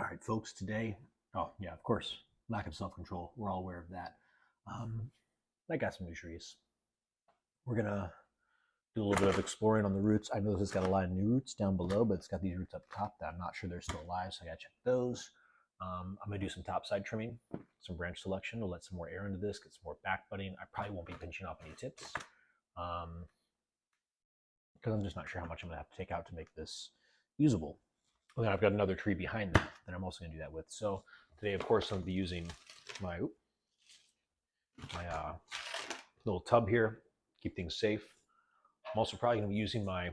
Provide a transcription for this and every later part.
All right, folks, today, oh, yeah, of course, lack of self-control. We're all aware of that. Um, I got some new trees. We're going to do a little bit of exploring on the roots. I know this has got a lot of new roots down below, but it's got these roots up top that I'm not sure they're still alive, so I got to check those. I'm going to do some topside trimming, some branch selection to let some more air into this, get some more back budding. I probably won't be pinching off any tips because I'm just not sure how much I'm going to have to take out to make this usable. And then I've got another tree behind that that I'm also going to do that with. So today, of course, I'm going to be using my little tub here, keep things safe. I'm also probably going to be using my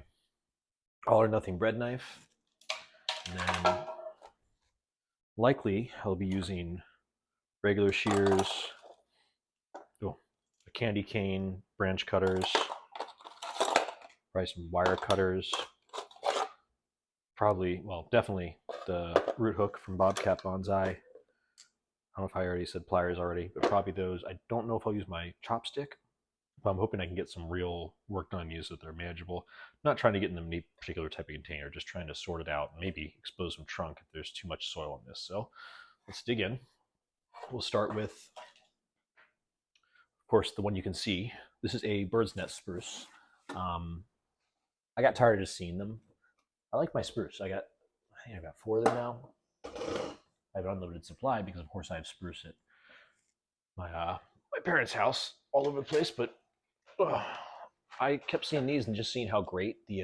all or nothing bread knife. And then likely I'll be using regular shears, a candy cane, branch cutters, probably some wire cutters, probably, well, definitely the root hook from Bobcat Bonsai. I don't know if I already said pliers already, but probably those. I don't know if I'll use my chopstick, but I'm hoping I can get some real work done on these so that they're manageable. I'm not trying to get in any particular type of container, just trying to sort it out, maybe expose some trunk if there's too much soil in this. So let's dig in. We'll start with, of course, the one you can see. This is a bird's nest spruce. I got tired of just seeing them. I like my spruce. I think I've got 4 of them now. I have an unlimited supply because, of course, I have spruce at my parents' house all over the place. But I kept seeing these and just seeing how great the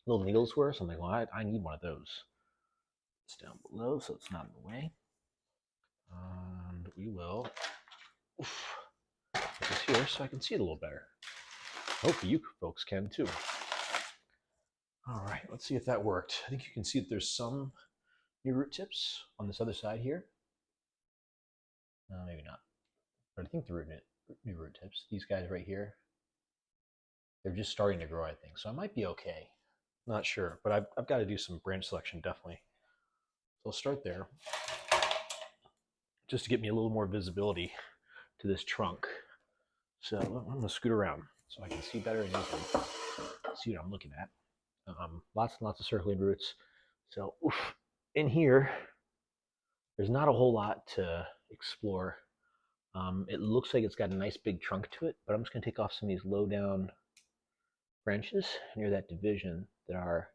little needles were. So I'm like, well, I need one of those. It's down below, so it's not in the way. And we will put this here so I can see it a little better. Hopefully you folks can too. All right, let's see if that worked. I think you can see that there's some new root tips on this other side here. No, maybe not. But I think the new root tips, these guys right here, they're just starting to grow, I think. So I might be okay. Not sure, but I've got to do some branch selection, definitely. So I'll start there, just to get me a little more visibility to this trunk. So I'm going to scoot around so I can see better and see what I'm looking at. Lots and lots of circling roots. So in here, there's not a whole lot to explore. It looks like it's got a nice big trunk to it, but I'm just going to take off some of these low down branches near that division that are,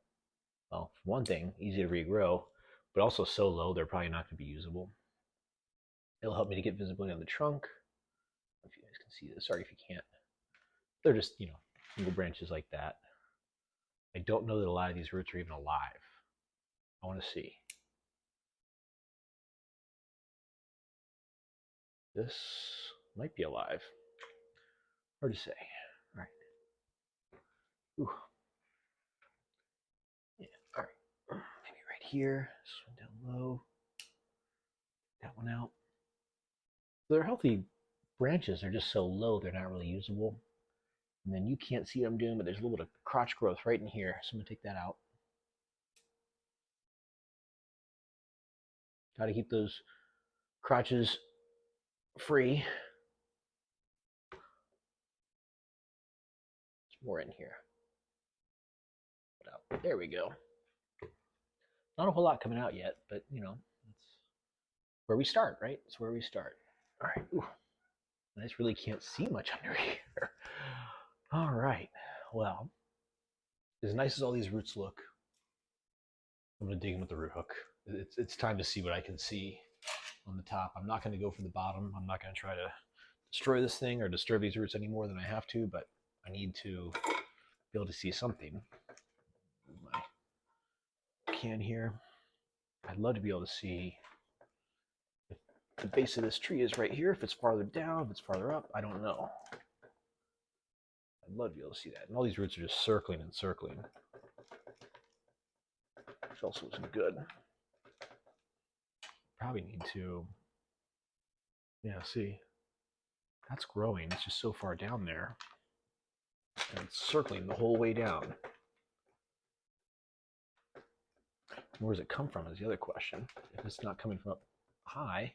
well, for one thing, easy to regrow, but also so low they're probably not going to be usable. It'll help me to get visibility on the trunk. I don't know if you guys can see this. Sorry if you can't. They're just, single branches like that. I don't know that a lot of these roots are even alive. I want to see. This might be alive. Hard to say. All right. Ooh. Yeah. All right. Maybe right here. This one down low. That one out. They're healthy branches. They're just so low they're not really usable. And then you can't see what I'm doing, but there's a little bit of crotch growth right in here. So I'm going to take that out. Got to keep those crotches free. There's more in here. There we go. Not a whole lot coming out yet, but that's where we start, right? It's where we start. All right. Ooh. I just really can't see much under here. All right. Well, as nice as all these roots look, I'm going to dig in with the root hook. It's time to see what I can see on the top. I'm not going to go for the bottom. I'm not going to try to destroy this thing or disturb these roots any more than I have to, but I need to be able to see something. My can here. I'd love to be able to see if the base of this tree is right here, if it's farther down, if it's farther up, I don't know. I'd love to be able to see that. And all these roots are just circling and circling, which also isn't good. Probably need to, see, that's growing. It's just so far down there. And it's circling the whole way down. Where does it come from is the other question. If it's not coming from up high,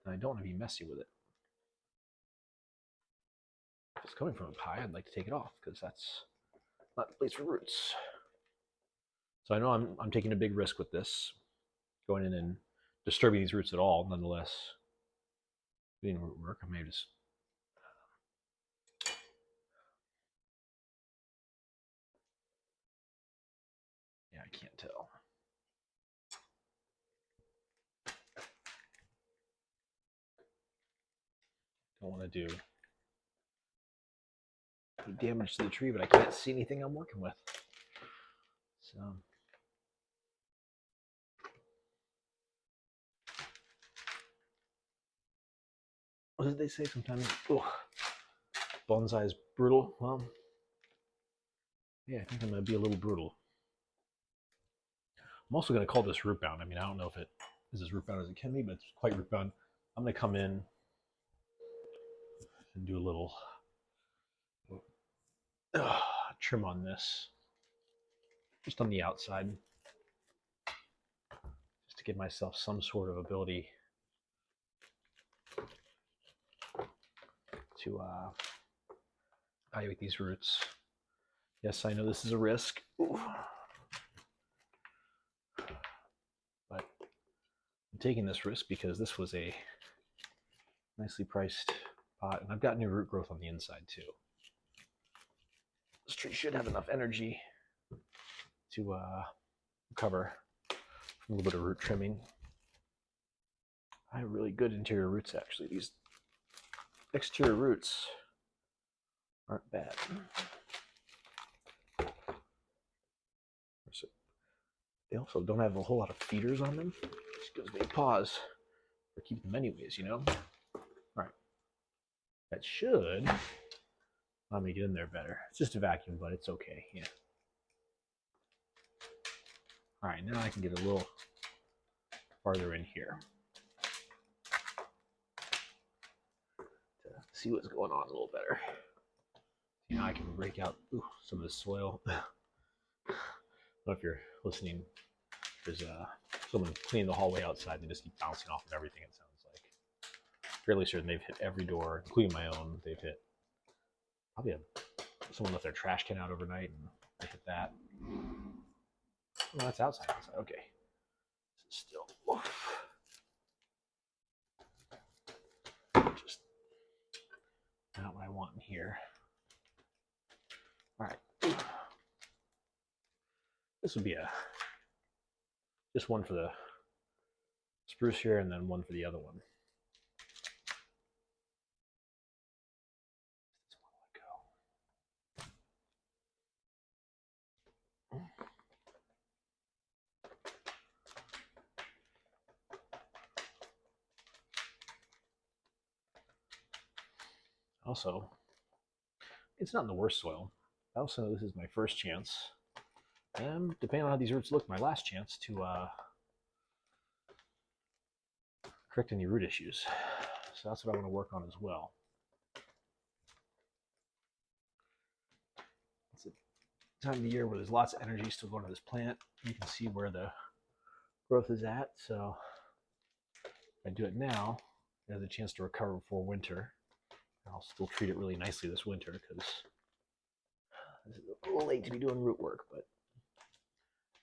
then I don't want to be messy with it. If it's coming from up high, I'd like to take it off because that's not the place for roots. So I know I'm taking a big risk with this, going in and disturbing these roots at all. Nonetheless, doing root work. I may just I can't tell. Don't want to do any damage to the tree, but I can't see anything I'm working with. So what did they say sometimes? Bonsai is brutal. Well, yeah, I think I'm going to be a little brutal. I'm also going to call this root bound. I mean, I don't know if it is as root bound as it can be, but it's quite root bound. I'm going to come in and do a little trim on this, just on the outside, just to give myself some sort of ability to evaluate these roots. Yes, I know this is a risk, but I'm taking this risk because this was a nicely priced pot, and I've got new root growth on the inside too. This tree should have enough energy to recover from a little bit of root trimming. I have really good interior roots, actually. These exterior roots aren't bad. They also don't have a whole lot of feeders on them, just gives me a pause for keeping them anyways, you know? All right. That should allow me to get in there better. It's just a vacuum, but it's okay, yeah. All right, now I can get a little farther in here to see what's going on a little better. You know, I can break out some of the soil. I don't know if you're listening. There's someone cleaning the hallway outside, and they just keep bouncing off of everything, it sounds like. Fairly certain they've hit every door, including my own. They've hit, probably someone left their trash can out overnight, and they hit that. Oh, that's outside. Okay. This is still just not what I want in here. All right. This would be just one for the spruce here, and then one for the other one. Also, it's not in the worst soil. I also know this is my first chance, and depending on how these roots look, my last chance to correct any root issues. So that's what I want to work on as well. It's a time of the year where there's lots of energy still going to this plant. You can see where the growth is at. So if I do it now, it has a chance to recover before winter. I'll still treat it really nicely this winter because it's a little late to be doing root work, but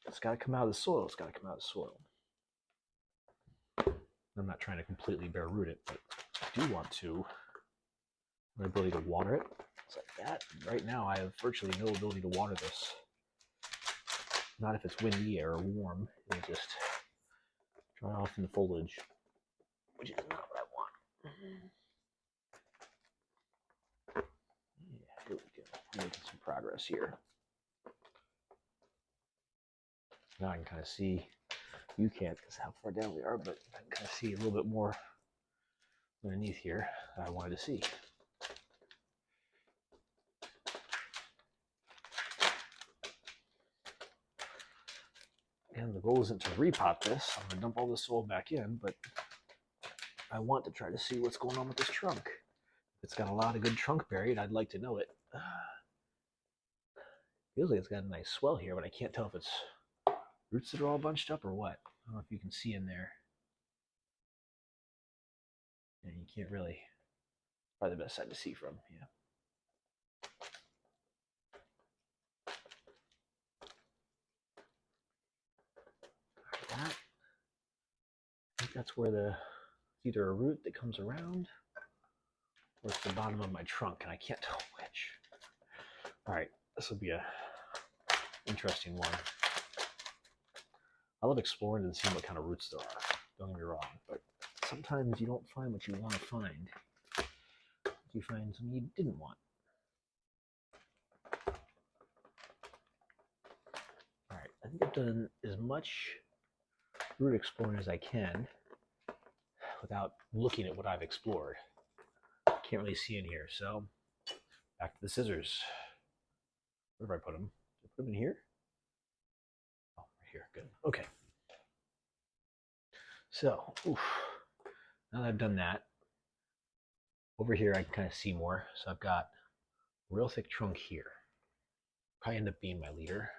it's got to come out of the soil. It's got to come out of the soil. I'm not trying to completely bare root it, but I do want to my ability to water it. It's like that. Right now, I have virtually no ability to water this. Not if it's windy or warm. It'll just dry off in the foliage, which is not what I want. Yeah, here we go. I'm making some progress here. Now I can kind of see, you can't because how far down we are, but I can kind of see a little bit more underneath here that I wanted to see. And the goal isn't to repot this. I'm going to dump all the soil back in, but I want to try to see what's going on with this trunk. If it's got a lot of good trunk buried, I'd like to know it. Feels like it's got a nice swell here, but I can't tell if it's roots that are all bunched up or what. I don't know if you can see in there. And you can't really, probably the best side to see from, yeah. that's where it's either a root that comes around or it's the bottom of my trunk, and I can't tell which. All right, this will be a interesting one. I love exploring and seeing what kind of roots there are. Don't get me wrong, but sometimes you don't find what you want to find. You find something you didn't want. All right, I think I've done as much root exploring as I can without looking at what I've explored. Can't really see in here, so back to the scissors. Where did I put them? Did I put them in here? Oh, right here. Good. Okay. So, now that I've done that, over here I can kind of see more. So I've got a real thick trunk here. Probably end up being my leader.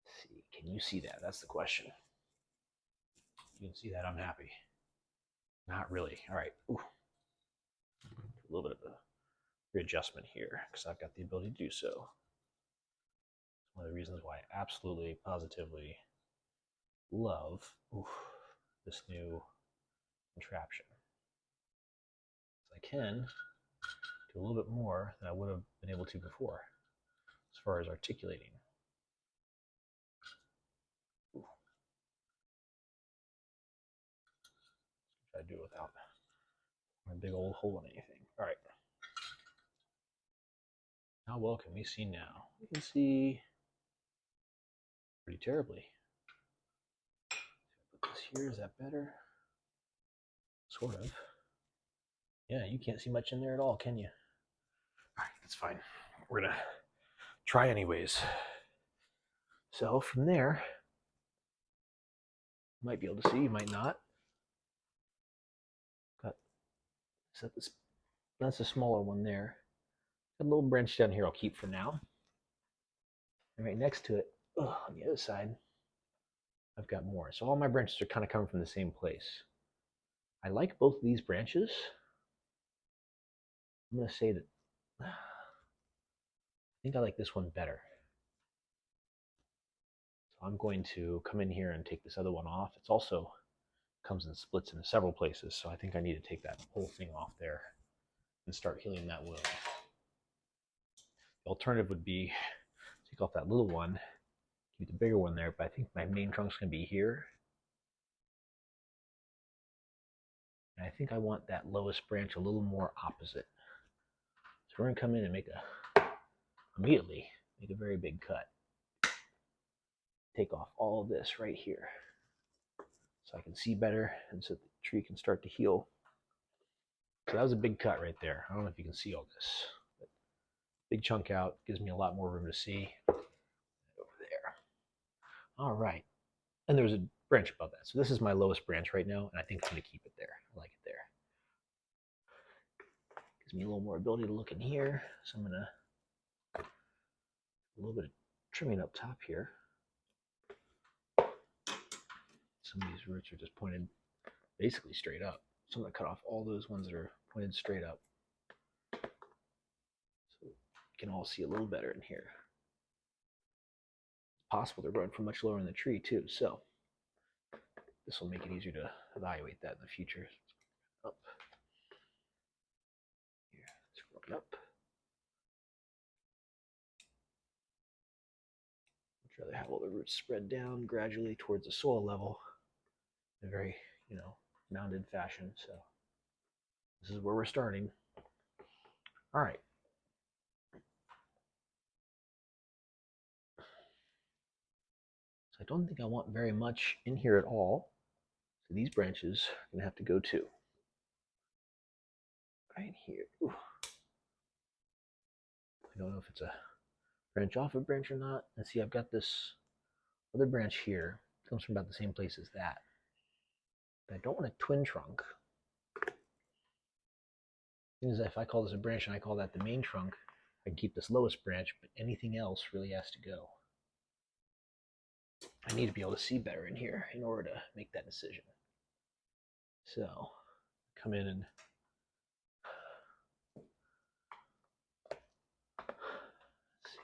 Let's see, can you see that? That's the question. You can see that, I'm happy. Not really. All right. Ooh. A little bit of a readjustment here because I've got the ability to do so. It's one of the reasons why I absolutely, positively love this new contraption. I can do a little bit more than I would have been able to before as far as articulating. Try to do it without a big old hole in anything. All right. How well can we see now? We can see pretty terribly. Put this here. Is that better? Sort of. Yeah, you can't see much in there at all, can you? All right, that's fine. We're gonna try anyways. So from there, you might be able to see, you might not. Got set this. That's a smaller one there. Got a little branch down here I'll keep for now. And right next to it, on the other side, I've got more. So all my branches are kind of coming from the same place. I like both of these branches. I'm going to say that I think I like this one better. So I'm going to come in here and take this other one off. It's also comes and splits into several places, so I think I need to take that whole thing off there and start healing that wound. The alternative would be take off that little one, keep the bigger one there, but I think my main trunk's going to be here. And I think I want that lowest branch a little more opposite. So we're going to come in and immediately make a very big cut. Take off all of this right here so I can see better and so the tree can start to heal. So that was a big cut right there. I don't know if you can see all this, but big chunk out gives me a lot more room to see. Over there. All right. And there's a branch above that. So this is my lowest branch right now, and I think I'm going to keep it there. I like it there. Gives me a little more ability to look in here. So I'm going to a little bit of trimming up top here. Some of these roots are just pointed basically straight up. So I'm going to cut off all those ones that are pointed straight up. So you can all see a little better in here. It's possible they're growing from much lower in the tree too. So this will make it easier to evaluate that in the future. Up. Here, scroll up. I'd rather have all the roots spread down gradually towards the soil level in a very, mounded fashion. So this is where we're starting. All right. So I don't think I want very much in here at all. So these branches are going to have to go too. Right here. Ooh. I don't know if it's a branch off a branch or not. And see, I've got this other branch here. It comes from about the same place as that. But I don't want a twin trunk. As if I call this a branch and I call that the main trunk, I can keep this lowest branch, but anything else really has to go. I need to be able to see better in here in order to make that decision. So, come in and let's see.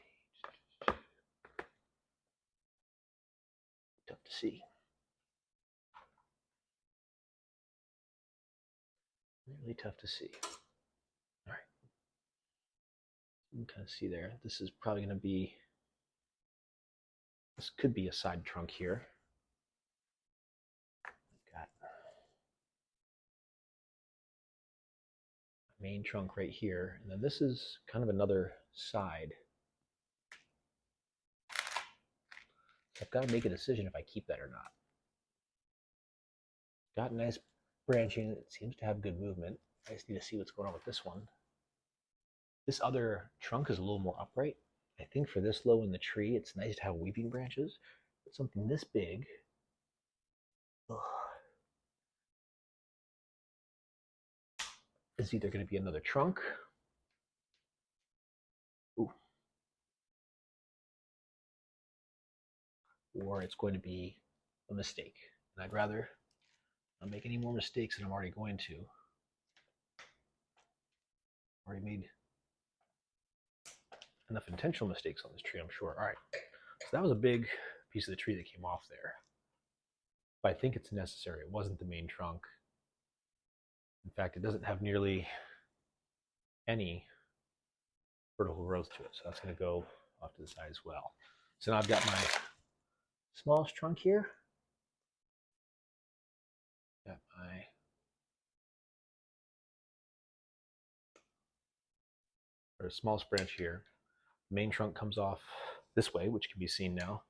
Tough to see. really tough to see. All right. You can kind of see there. This is probably going to be, this could be a side trunk here. Got main trunk right here, and then this is kind of another side. So I've got to make a decision if I keep that or not. Got nice branching. It seems to have good movement. I just need to see what's going on with this one. This other trunk is a little more upright. I think for this low in the tree, it's nice to have weeping branches. But something this big, ugh, is either going to be another trunk. Ooh. Or it's going to be a mistake. And I'd rather not make any more mistakes than I'm already going to. Already made enough intentional mistakes on this tree, I'm sure. All right, so that was a big piece of the tree that came off there. But I think it's necessary. It wasn't the main trunk. In fact, it doesn't have nearly any vertical growth to it, so that's going to go off to the side as well. So now I've got my smallest trunk here. Got my smallest branch here. Main trunk comes off this way, which can be seen now.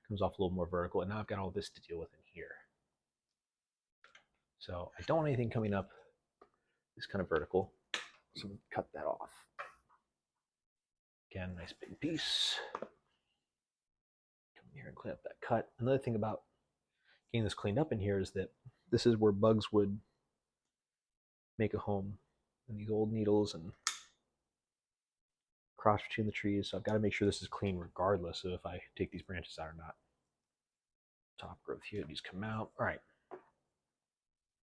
Comes off a little more vertical, and now I've got all this to deal with in here. So I don't want anything coming up this kind of vertical, so I'm going to cut that off. Again, nice big piece. Come here and clean up that cut. Another thing about getting this cleaned up in here is that this is where bugs would make a home, and these old needles and cross between the trees. So I've got to make sure this is clean regardless of if I take these branches out or not. Top growth here, these come out. All right. So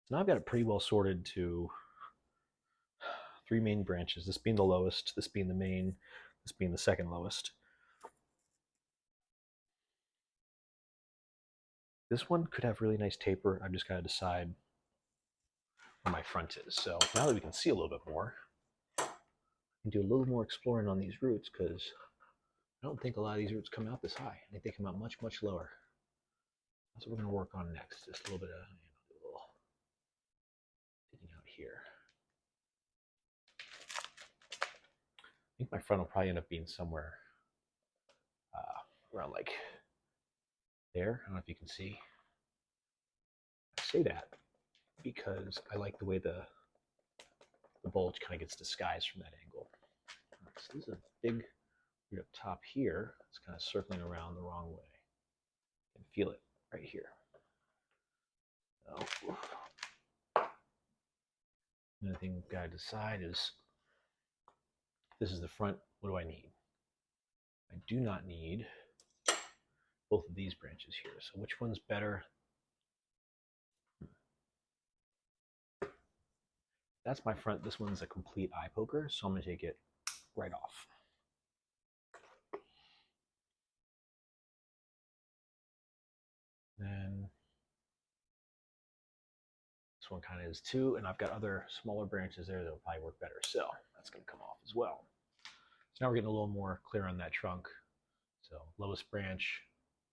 now I've got it pretty well sorted to 3 main branches, this being the lowest, this being the main, this being the second lowest. This one could have really nice taper. I've just got to decide where my front is. So now that we can see a little bit more, I can do a little more exploring on these roots, because I don't think a lot of these roots come out this high. I think they come out much, much lower. That's what we're going to work on next. Just a little bit of a little digging out here. I think my front will probably end up being somewhere around like there. I don't know if you can see. I say that because I like the way the bulge kind of gets disguised from that angle. Right, so this is a big root up top here. It's kind of circling around the wrong way. You can feel it right here. So, another thing we've got to decide is, this is the front, what do I need? I do not need both of these branches here. So which one's better? That's my front. This one's a complete eye poker, so I'm going to take it right off. Then this one kind of is too, and I've got other smaller branches there that will probably work better. So that's going to come off as well. So now we're getting a little more clear on that trunk. So lowest branch,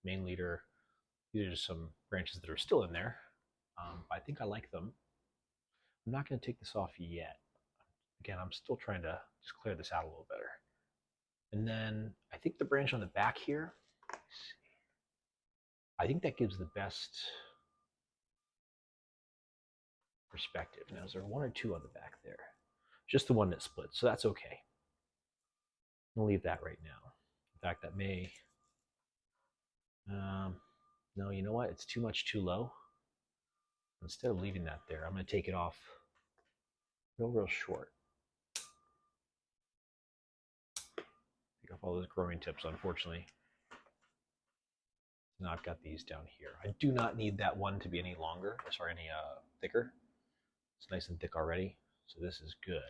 main leader. These are just some branches that are still in there. I think I like them. I'm not going to take this off yet. Again, I'm still trying to just clear this out a little better. And then I think the branch on the back here, I think that gives the best perspective. Now, is there 1 or 2 on the back there? Just the one that splits, so that's okay. I'll leave that right now. In fact, that may, no, you know what? It's too much too low. Instead of leaving that there, I'm going to take it off real short. Take off all those growing tips, unfortunately. Now I've got these down here. I do not need that one to be any longer, or sorry, any thicker. It's nice and thick already, so this is good.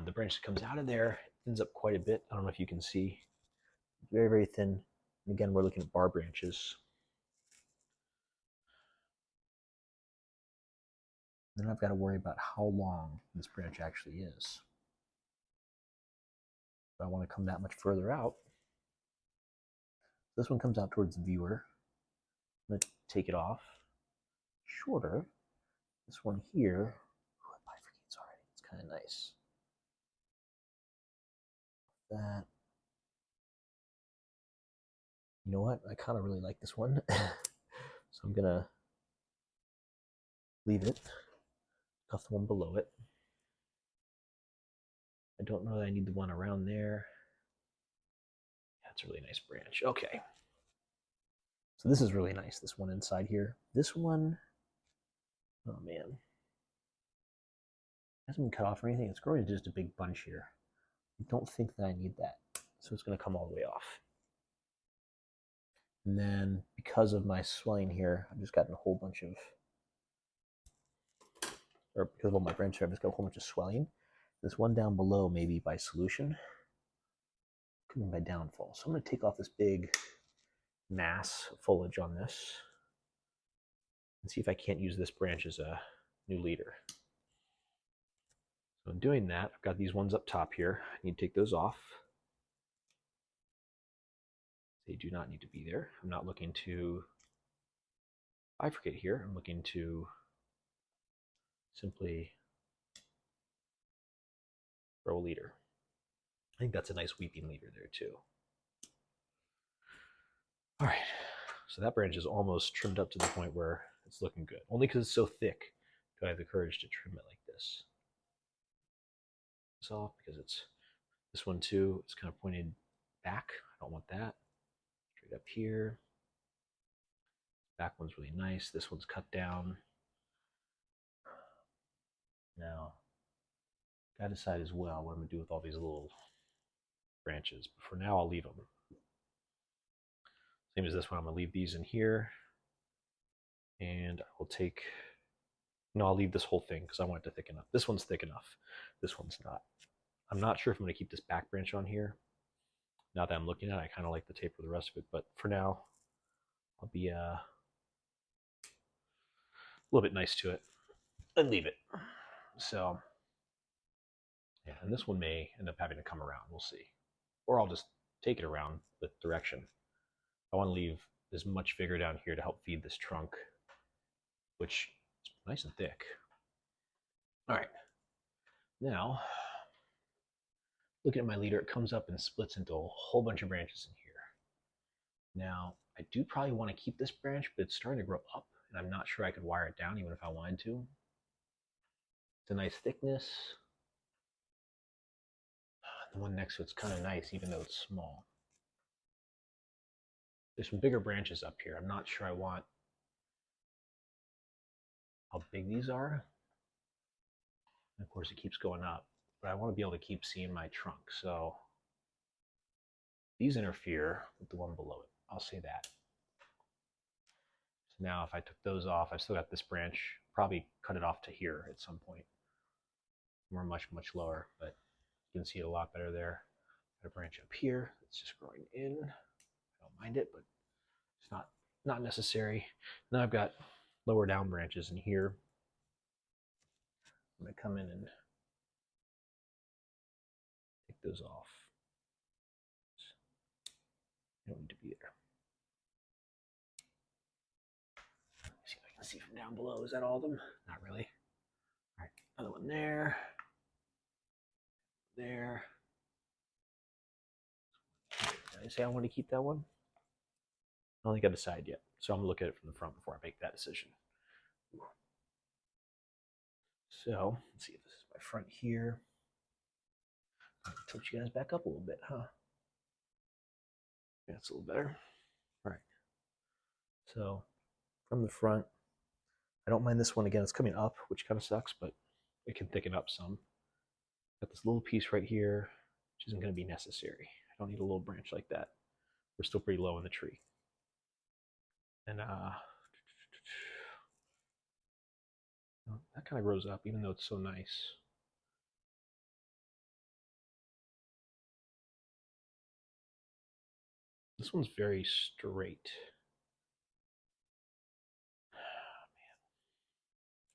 The branch that comes out of there ends up quite a bit. I don't know if you can see. Very, very thin. And again, we're looking at bar branches. Then I've got to worry about how long this branch actually is. If I want to come that much further out, this one comes out towards the viewer. I'm going to take it off. Shorter. This one here, oh, it bifurcates already. It's kind of nice. That. You know what? I kind of really like this one. So I'm going to leave it. Cuff the one below it. I don't know that I need the one around there. That's a really nice branch. Okay. So this is really nice, this one inside here. This one, oh man. It hasn't been cut off or anything. It's growing just a big bunch here. I don't think that I need that. So it's going to come all the way off. And then because of my swelling here, I've just gotten a whole bunch of, or because of all my branches, I've just got a whole bunch of swelling. This one down below may be by solution, could be by downfall. So I'm going to take off this big mass of foliage on this and see if I can't use this branch as a new leader. So in doing that, I've got these ones up top here. I need to take those off. They do not need to be there. I'm not looking to bifurcate here. I'm looking to simply grow a leader. I think that's a nice weeping leader there too. All right, so that branch is almost trimmed up to the point where it's looking good. Only because it's so thick do I have the courage to trim it like this. This off because it's this one too. It's kind of pointed back. I don't want that. Straight up here. Back one's really nice. This one's cut down. Now, gotta decide as well what I'm gonna do with all these little branches. But for now, I'll leave them. Same as this one, I'm gonna leave these in here. And I will take, no, I'll leave this whole thing because I want it to thicken up. This one's thick enough. This one's not. I'm not sure if I'm gonna keep this back branch on here. Now that I'm looking at it, I kind of like the taper the rest of it, but for now, I'll be a little bit nice to it and leave it. So, yeah, and this one may end up having to come around. We'll see. Or I'll just take it around with direction. I want to leave as much vigor down here to help feed this trunk, which is nice and thick. All right. Now, looking at my leader, it comes up and splits into a whole bunch of branches in here. Now, I do probably want to keep this branch, but it's starting to grow up, and I'm not sure I could wire it down even if I wanted to. It's a nice thickness. The one next to it's kind of nice, even though it's small. There's some bigger branches up here. I'm not sure I want how big these are. And of course, it keeps going up, but I want to be able to keep seeing my trunk. So these interfere with the one below it. I'll say that. So now if I took those off, I've still got this branch, probably cut it off to here at some point. We're much, much lower, but you can see it a lot better there. Got a branch up here that's just growing in. I don't mind it, but it's not necessary. Now I've got lower down branches in here. I'm going to come in and take those off. They don't need to be there. Let's see if I can see from down below. Is that all of them? Not really. All right, another one there. There. Did I say I want to keep that one? I don't think I decided yet. So I'm going to look at it from the front before I make that decision. So let's see if this is my front here. Tilt you guys back up a little bit, huh? Yeah, it's a little better. All right. So from the front, I don't mind this one. Again, it's coming up, which kind of sucks, but it can thicken up some. Got this little piece right here, which isn't going to be necessary. I don't need a little branch like that. We're still pretty low in the tree. And that kind of grows up, even though it's so nice. This one's very straight.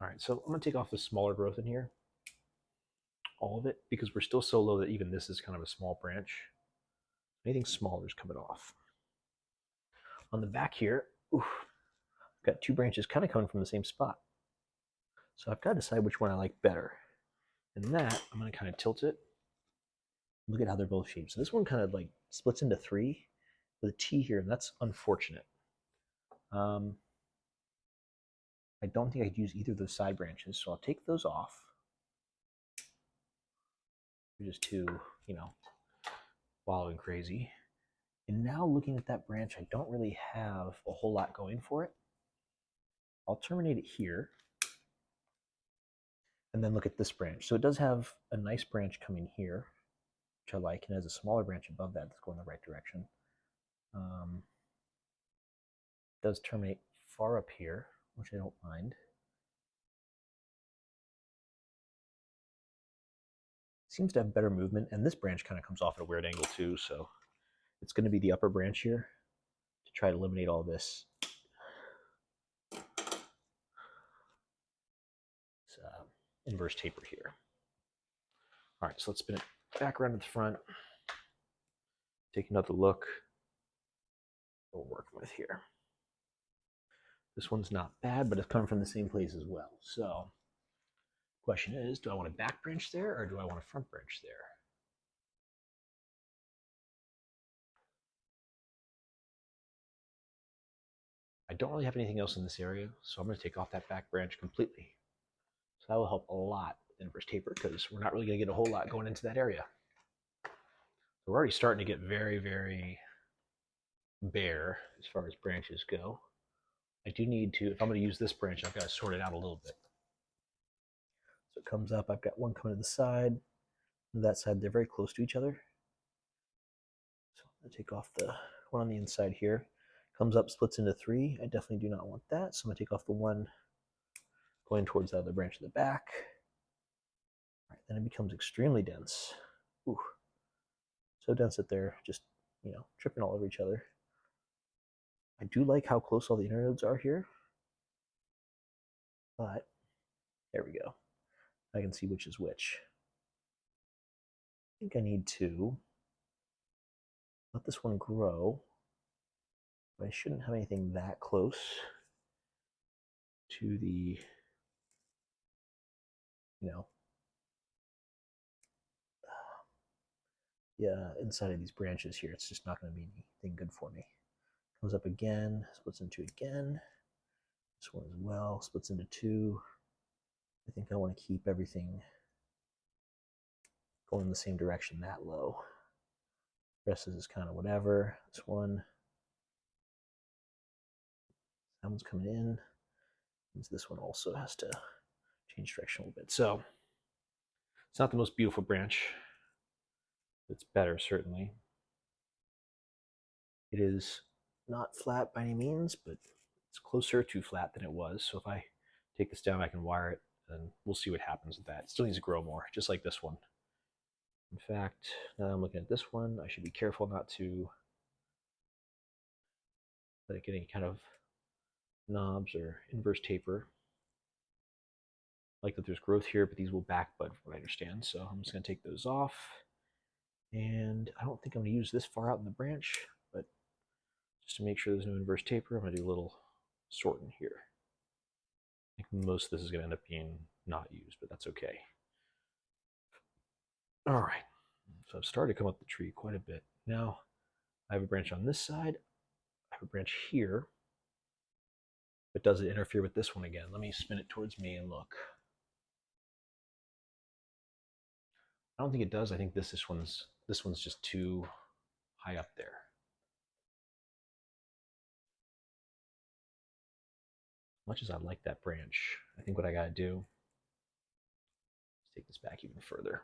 All right, so I'm going to take off the smaller growth in here, all of it, because we're still so low that even this is kind of a small branch. Anything smaller is coming off. On the back here, oof, I've got two branches kind of coming from the same spot. So I've got to decide which one I like better. And that, I'm going to kind of tilt it. Look at how they're both shaped. So this one kind of like splits into three with a T here, and that's unfortunate. I don't think I could use either of those side branches, so I'll take those off. They're just too, wallowing crazy. And now looking at that branch, I don't really have a whole lot going for it. I'll terminate it here. And then look at this branch. So it does have a nice branch coming here, which I like, and has a smaller branch above that that's going the right direction. It does terminate far up here, which I don't mind. Seems to have better movement, and this branch kind of comes off at a weird angle too, so it's going to be the upper branch here to try to eliminate all this. It's inverse taper here. All right, so let's spin it back around to the front. Take another look. What we're working with here. This one's not bad, but it's coming from the same place as well. So, question is, do I want a back branch there or do I want a front branch there? I don't really have anything else in this area, so I'm going to take off that back branch completely. So that will help a lot with inverse taper because we're not really going to get a whole lot going into that area. So we're already starting to get very, very bare as far as branches go. I do need to, if I'm going to use this branch, I've got to sort it out a little bit. So it comes up, I've got one coming to the side, and that side, they're very close to each other. So I'm going to take off the one on the inside here. Comes up, splits into three. I definitely do not want that. So I'm going to take off the one going towards the other branch of the back. All right, then it becomes extremely dense. Ooh. So dense that they're just, tripping all over each other. I do like how close all the internodes are here. But there we go. I can see which is which. I think I need to let this one grow. But I shouldn't have anything that close to the, inside of these branches here. It's just not going to be anything good for me. Comes up again, splits into again. This one as well, splits into two. I think I want to keep everything going in the same direction that low. The rest is kind of whatever. This one, that one's coming in. Means this one also has to change direction a little bit. So it's not the most beautiful branch. It's better, certainly. It is not flat by any means, but it's closer to flat than it was. So if I take this down, I can wire it, and we'll see what happens with that. It still needs to grow more, just like this one. In fact, now that I'm looking at this one, I should be careful not to let it get any kind of knobs or inverse taper. I like that there's growth here, but these will back bud from what I understand. So I'm just going to take those off. And I don't think I'm going to use this far out in the branch, but just to make sure there's no inverse taper, I'm going to do a little sorting here. I think most of this is going to end up being not used, but that's okay. All right, so I've started to come up the tree quite a bit. Now I have a branch on this side, I have a branch here, but does it interfere with this one again? Let me spin it towards me and look. I don't think it does. I think this one's just too high up there. As much as I like that branch, I think what I got to do is take this back even further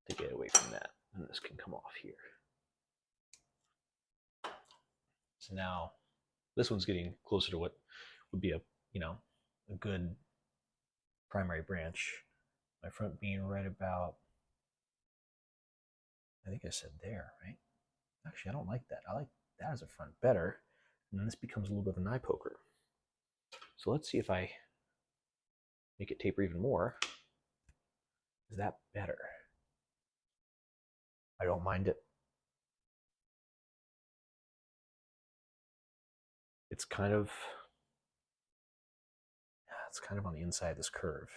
to get away from that, and this can come off here. So now this one's getting closer to what would be a good primary branch. My front being right about, I think I said there, right? Actually, I don't like that. I like that as a front better. And then this becomes a little bit of an eye poker. So let's see if I make it taper even more. Is that better? I don't mind it. It's kind of on the inside of this curve.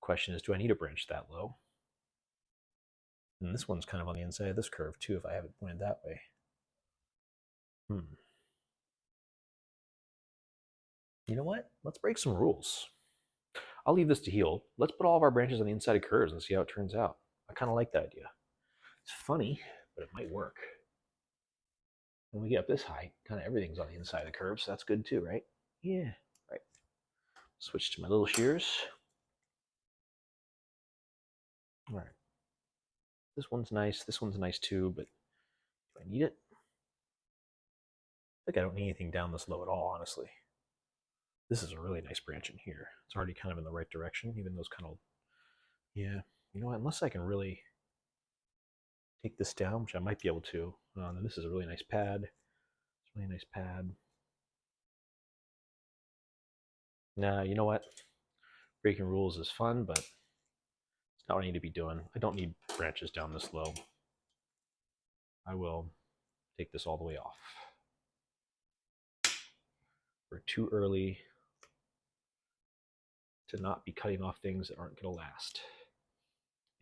The question is, do I need a branch that low? And this one's kind of on the inside of this curve too, if I have it pointed that way. You know what? Let's break some rules. I'll leave this to heal. Let's put all of our branches on the inside of curves and see how it turns out. I kind of like that idea. It's funny, but it might work. When we get up this high, kind of everything's on the inside of the curve, so that's good too, right? Yeah, right. Switch to my little shears. All right. This one's nice too, but do I need it? I think I don't need anything down this low at all, honestly. This is a really nice branch in here. It's already kind of in the right direction, even though it's kind of, yeah, you know what, unless I can really take this down, which I might be able to, then this is a really nice pad. It's a really nice pad. Nah, you know what? Breaking rules is fun, but it's not what I need to be doing. I don't need branches down this low. I will take this all the way off. We're too early to not be cutting off things that aren't going to last.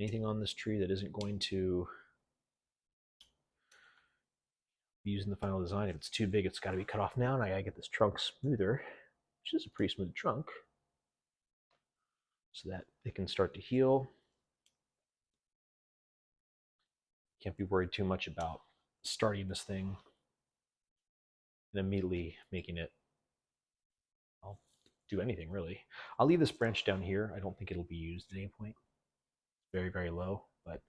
Anything on this tree that isn't going to be used in the final design, if it's too big, it's got to be cut off now, and I got to get this trunk smoother, which is a pretty smooth trunk, so that it can start to heal. Can't be worried too much about starting this thing and immediately making it do anything really. I'll leave this branch down here. I don't think it'll be used at any point. Very, very low, but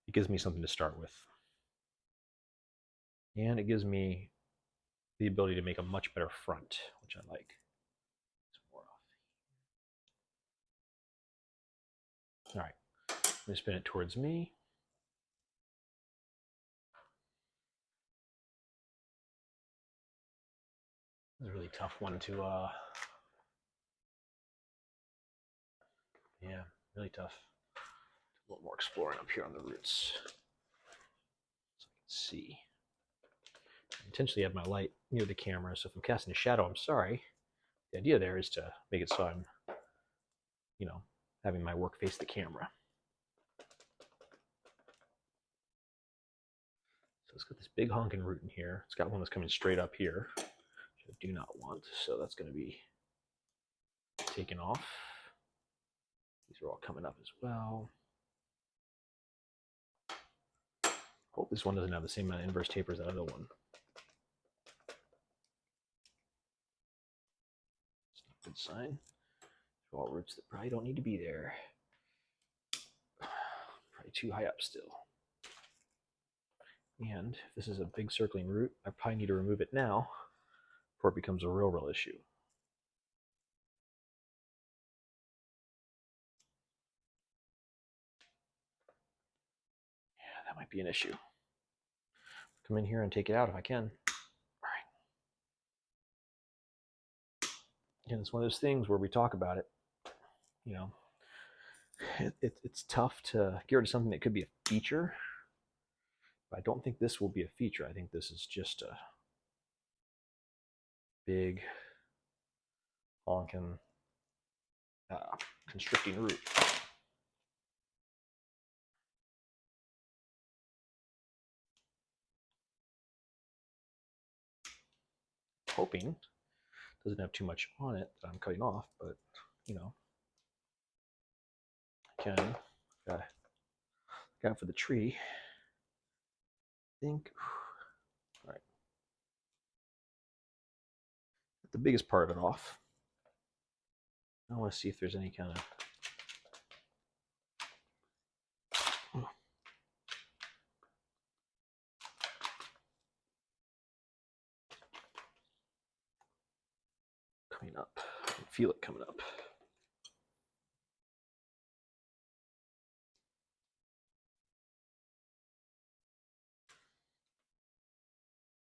it gives me something to start with. And it gives me the ability to make a much better front, which I like. More off. All right, let me spin it towards me. This is a really tough one to, yeah, really tough. A little more exploring up here on the roots, so I can see. I intentionally have my light near the camera, so if I'm casting a shadow, I'm sorry. The idea there is to make it so I'm, you know, having my work face the camera. So it's got this big honking root in here. It's got one that's coming straight up here, which I do not want, so that's going to be taken off. These are all coming up as well. Hope this one doesn't have the same amount of inverse taper as that other one. It's not a good sign. All roots that probably don't need to be there. Probably too high up still. And if this is a big circling root, I probably need to remove it now before it becomes a real issue. Yeah, that might be an issue. Come in here and take it out if I can. All right. And it's one of those things where we talk about it. You know, it's tough to get rid of something that could be a feature. But I don't think this will be a feature. I think this is just a big honking constricting root. Hoping it doesn't have too much on it that I'm cutting off, but you know, I can. Got for the tree. I think. All right. Get the biggest part of it off. I want to see if there's any kind of. Coming up. I can feel it coming up.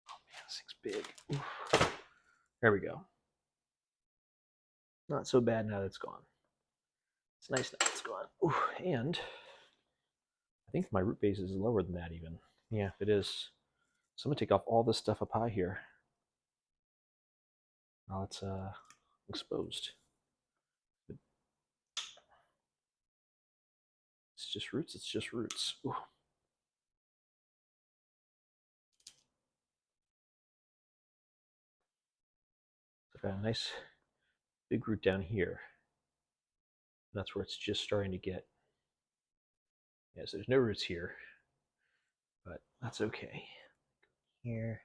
Oh man, This thing's big. Oof. There we go. Not so bad now that it's gone. It's nice now it's gone. Ooh, and I think my root base is lower than that even. Yeah, it is. So I'm gonna take off all this stuff up high here. Now it's exposed. It's just roots. It's just roots. Ooh. I've got a nice big root down here. That's where it's just starting to get. Yeah, so there's no roots here, but that's okay. Here.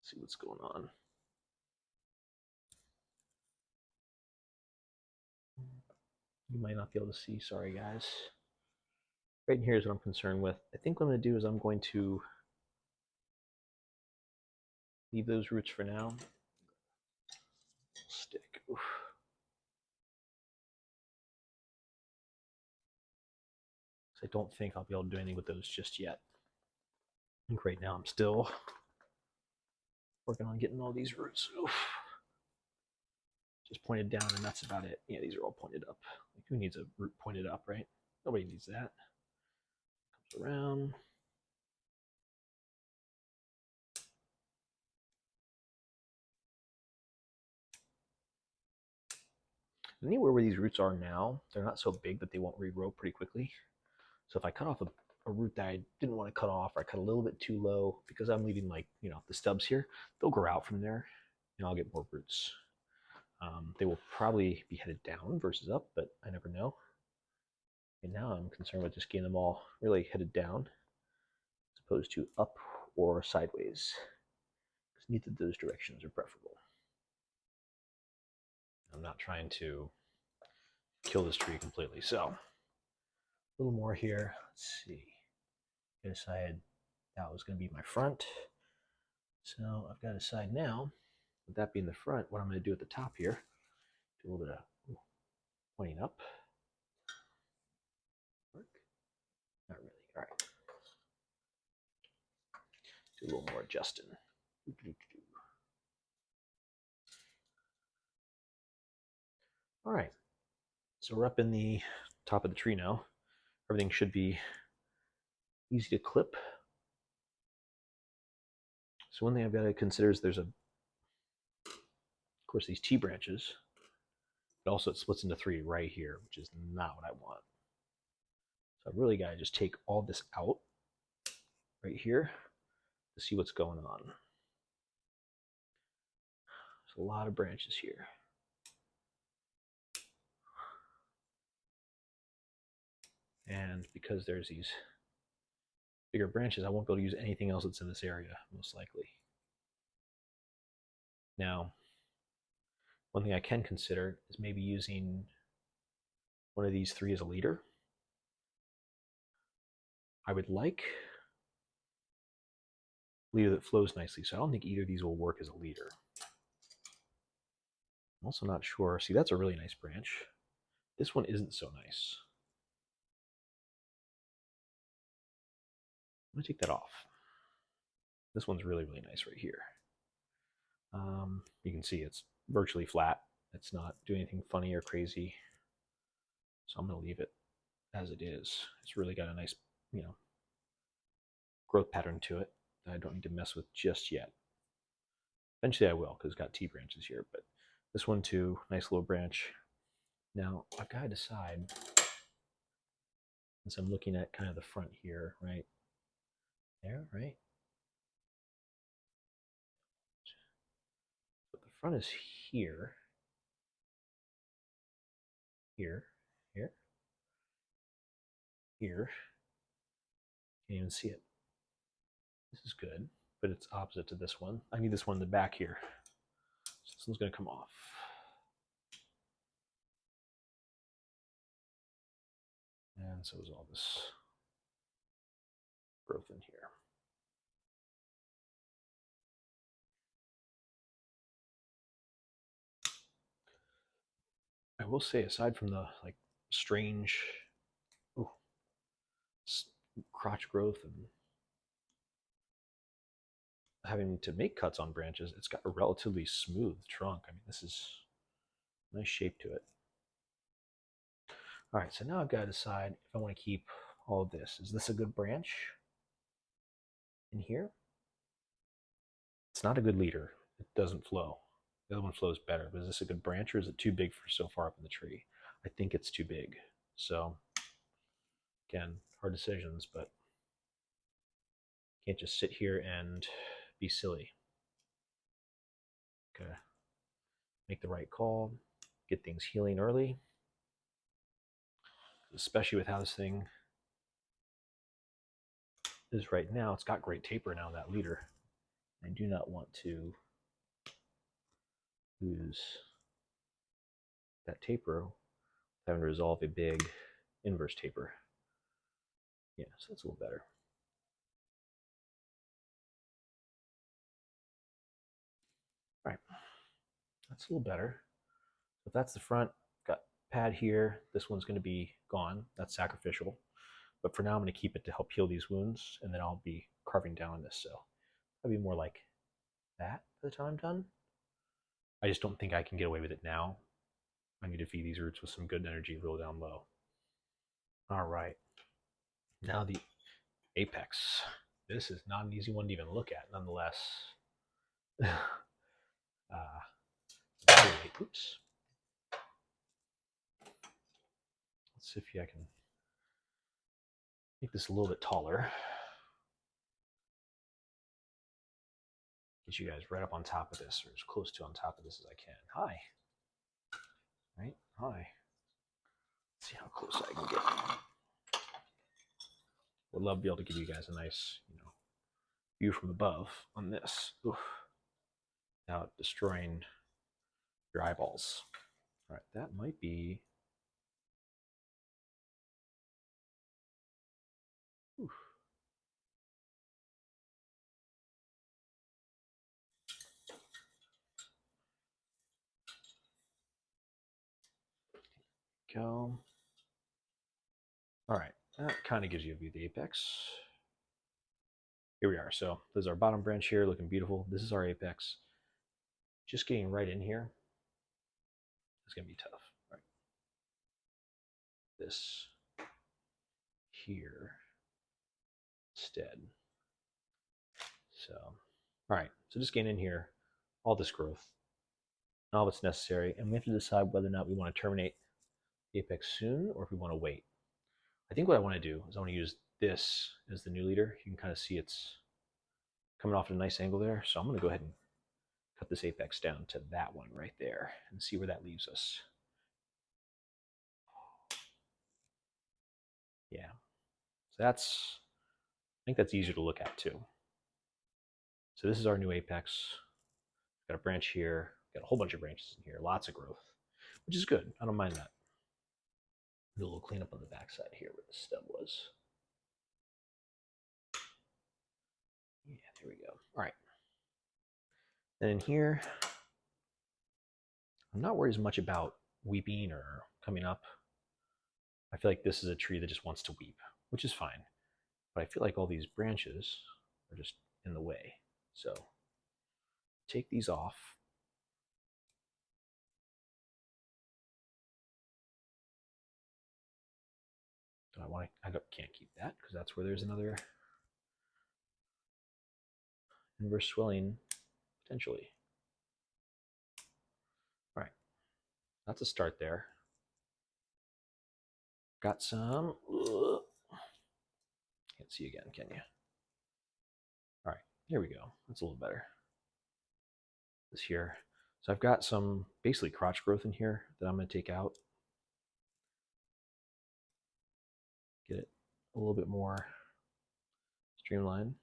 See what's going on. You might not be able to see, sorry guys. Right in here is what I'm concerned with. I think what I'm going to do is I'm going to leave those roots for now. Stick. Oof. I don't think I'll be able to do anything with those just yet. I think right now I'm still working on getting all these roots. Oof. Just pointed down and that's about it. Yeah, these are all pointed up. Like, who needs a root pointed up, right? Nobody needs that. Comes around. Anywhere where these roots are now, they're not so big that they won't regrow pretty quickly. So if I cut off a root that I didn't want to cut off, or I cut a little bit too low, because I'm leaving like, the stubs here, they'll grow out from there and I'll get more roots. They will probably be headed down versus up, but I never know. And now I'm concerned with just getting them all really headed down as opposed to up or sideways, because neither of those directions are preferable. I'm not trying to kill this tree completely. So a little more here. Let's see. I decided that was going to be my front. So I've got to decide now, with that being the front, what I'm going to do at the top here. Do a little bit of pointing up. Work? Not really. All right. Do a little more adjusting. All right. So we're up in the top of the tree now. Everything should be easy to clip. So one thing I've got to consider is there's of course, these T branches, but also it splits into three right here, which is not what I want. So I've really got to just take all this out right here to see what's going on. There's a lot of branches here. And because there's these bigger branches, I won't be able to use anything else that's in this area, most likely. Now, one thing I can consider is maybe using one of these three as a leader. I would like a leader that flows nicely, so I don't think either of these will work as a leader. I'm also not sure. See, that's a really nice branch. This one isn't so nice. I'm going to take that off. This one's really, really nice right here. You can see it's virtually flat. It's not doing anything funny or crazy. So I'm going to leave it as it is. It's really got a nice, growth pattern to it that I don't need to mess with just yet. Eventually I will, because it's got T branches here, but this one too, nice little branch. Now I've got to decide, since I'm looking at kind of the front here, right there, right? So the front is here, here, here, here. Can't even see it. This is good, but it's opposite to this one. I need this one in the back here. So this one's going to come off. And so is all this growth in here. I will say, aside from the strange crotch growth and having to make cuts on branches, it's got a relatively smooth trunk. I mean, this is a nice shape to it. All right, so now I've got to decide if I want to keep all of this. Is this a good branch in here? It's not a good leader. It doesn't flow. The other one flows better, but is this a good branch or is it too big for so far up in the tree? I think it's too big. So again, hard decisions, but can't just sit here and be silly. Okay, make the right call, get things healing early, especially with how this thing is right now. It's got great taper now, that leader. I do not want to lose that taper, having to resolve a big inverse taper. Yeah, so that's a little better. All right, that's a little better. So if that's the front, got pad here. This one's going to be gone. That's sacrificial. But for now, I'm going to keep it to help heal these wounds, and then I'll be carving down this. So I'll be more like that by the time I'm done. I just don't think I can get away with it now. I need to feed these roots with some good energy real down low. All right. Now the apex. This is not an easy one to even look at, nonetheless. Oops. Let's see if I can make this a little bit taller. Get you guys right up on top of this, or as close to on top of this as I can. Hi. Right? Hi. Let's see how close I can get. Would love to be able to give you guys a nice, view from above on this. Oof. Without destroying your eyeballs. All right, that might be. Oof. Go. All right, that kind of gives you a view of the apex. Here we are. So there's our bottom branch here, looking beautiful. This is our apex. Just getting right in here is going to be tough. All right. This here instead. So, all right. So just getting in here, all this growth, all that's necessary, and we have to decide whether or not we want to terminate the apex soon or if we want to wait. I think what I want to do is I want to use this as the new leader. You can kind of see it's coming off at a nice angle there. So I'm going to go ahead and cut this apex down to that one right there and see where that leaves us. Yeah. So I think that's easier to look at too. So this is our new apex. Got a branch here, got a whole bunch of branches in here, lots of growth, which is good. I don't mind that. Do a little cleanup on the backside here where the stub was. Yeah, there we go. All right. And in here, I'm not worried as much about weeping or coming up. I feel like this is a tree that just wants to weep, which is fine. But I feel like all these branches are just in the way. So take these off. Do I want to? Can't keep that because that's where there's another inverse swelling potentially. All right, that's a start there. Got some. Can't see again, can you? All right, here we go. That's a little better. This here. So I've got some basically crotch growth in here that I'm going to take out. Get it a little bit more streamlined.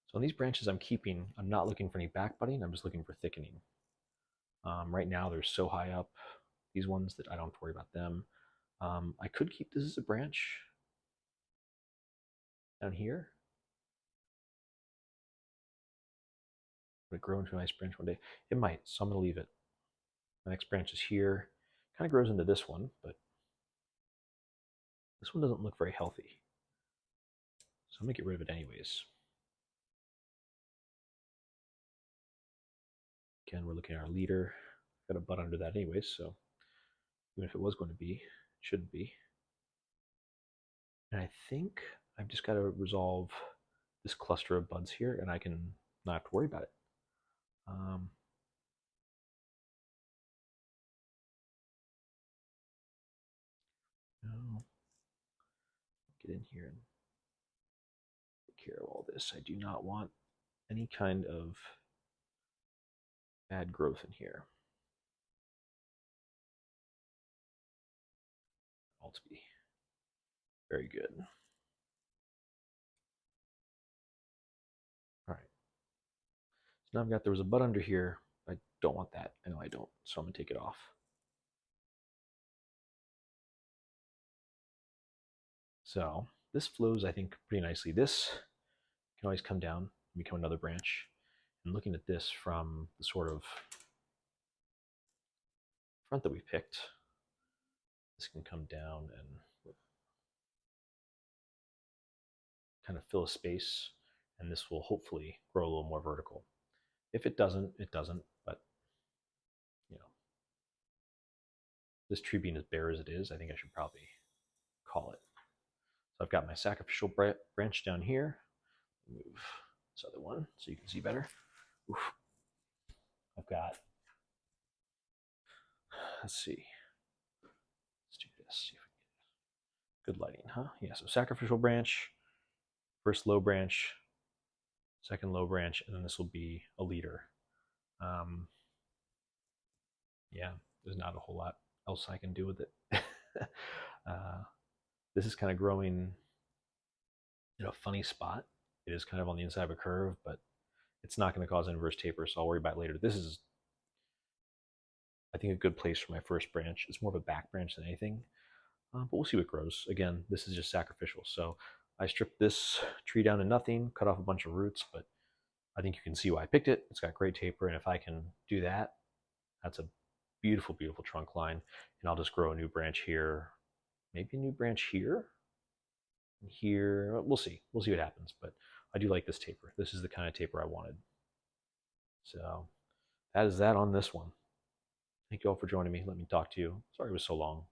So on these branches I'm keeping, I'm not looking for any back budding, I'm just looking for thickening. Right now they're so high up, these ones, that I don't have to worry about them. I could keep this as a branch down here. Would it grow into a nice branch one day? It might, so I'm going to leave it. The next branch is here. Kind of grows into this one, but this one doesn't look very healthy. So I'm going to get rid of it anyways. Again, we're looking at our leader. Got a bud under that anyways, so even if it was going to be, it shouldn't be. And I think I've just got to resolve this cluster of buds here, and I can not have to worry about it. No, get in here and take care of all this. I do not want any kind of bad growth in here. All to be very good. All right. So now I've got, there was a bud under here. I don't want that. I know I don't, so I'm gonna take it off. So this flows, I think, pretty nicely. This can always come down and become another branch. And looking at this from the sort of front that we picked, this can come down and kind of fill a space, and this will hopefully grow a little more vertical. If it doesn't, it doesn't, but you know, this tree being as bare as it is, I think I should probably call it. So I've got my sacrificial branch down here. Move this other one so you can see better. Oof. I've got, let's see. Let's do this. See if we can get good lighting, huh? Yeah, so sacrificial branch, first low branch, second low branch, and then this will be a leader. Yeah, there's not a whole lot else I can do with it. This is kind of growing in a funny spot. It is kind of on the inside of a curve, but it's not going to cause inverse taper, so I'll worry about it later. This is, I think, a good place for my first branch. It's more of a back branch than anything, but we'll see what grows. Again, this is just sacrificial, so I stripped this tree down to nothing, cut off a bunch of roots, but I think you can see why I picked it. It's got great taper, and if I can do that, that's a beautiful, beautiful trunk line, and I'll just grow a new branch here, maybe a new branch here, and here. We'll see. We'll see what happens, but I do like this taper. This is the kind of taper I wanted. So that is that on this one. Thank you all for joining me. Let me talk to you. Sorry it was so long.